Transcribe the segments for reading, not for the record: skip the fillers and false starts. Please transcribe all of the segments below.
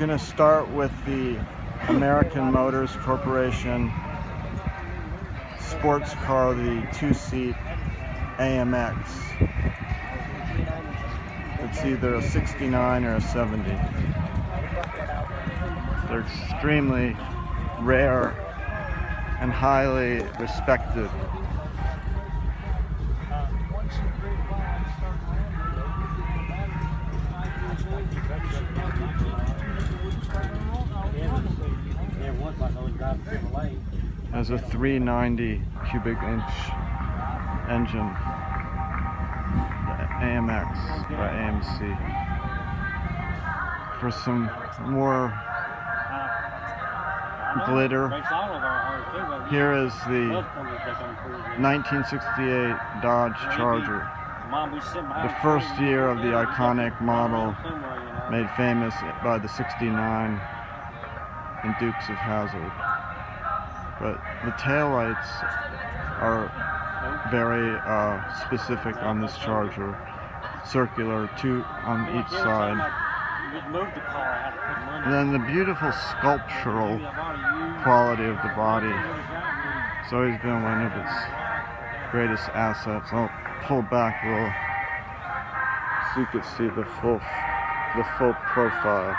going to start with the American Motors Corporation sports car, the two-seat AMX. It's either a 69 or a 70. They're extremely rare and highly respected. Has a 390 cubic inch engine, the AMX by AMC. For some more glitter, here is the 1968 Dodge Charger, the first year of the iconic model made famous by the 69 and Dukes of Hazzard. But the taillights are very specific on this Charger, circular, two on each side. And then the beautiful sculptural quality of the body. It's always been one of its greatest assets. I'll pull back a little so you can see the full profile.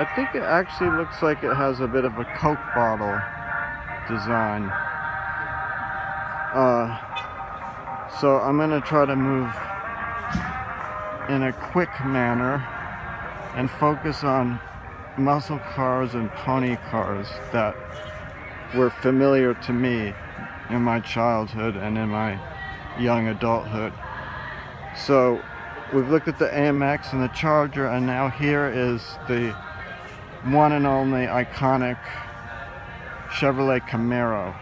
I think it actually looks like it has a bit of a Coke bottle design. So I'm going to try to move in a quick manner and focus on muscle cars and pony cars that were familiar to me in my childhood and in my young adulthood. So we've looked at the AMX and the Charger, and now here is the one and only iconic Chevrolet Camaro.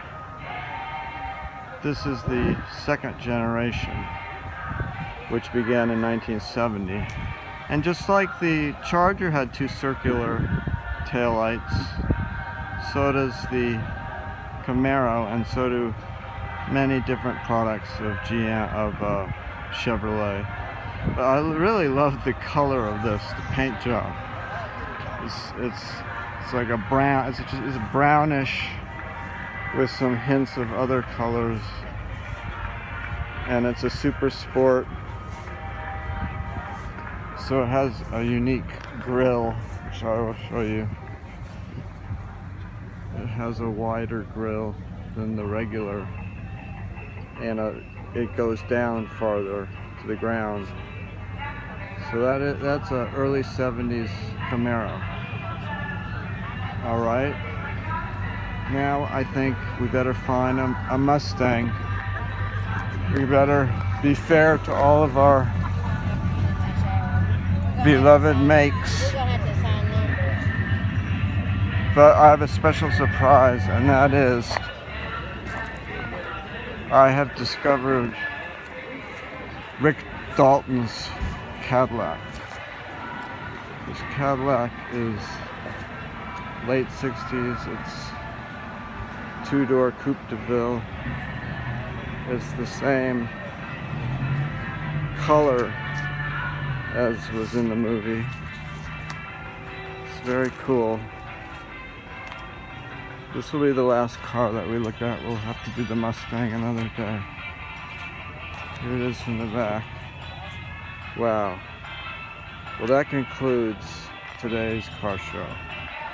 This is the second generation, which began in 1970. And just like the Charger had two circular taillights, so does the Camaro, and so do many different products of Chevrolet. But I really love the color of this, the paint job. It's like a brown. It's a brownish with some hints of other colors, and it's a super sport. So it has a unique grille, which I will show you. It has a wider grille than the regular, and it goes down farther to the ground. So that's an early 70s Camaro. All right. Now I think we better find a Mustang. We better be fair to all of our beloved makes. But I have a special surprise, and that is I have discovered Rick Dalton's Cadillac. This Cadillac is late 60s. It's two-door Coupe de Ville. It's the same color as was in the movie. It's very cool. This will be the last car that we look at. We'll have to do the Mustang another day. Here it is from the back. Wow. Well, that concludes today's car show.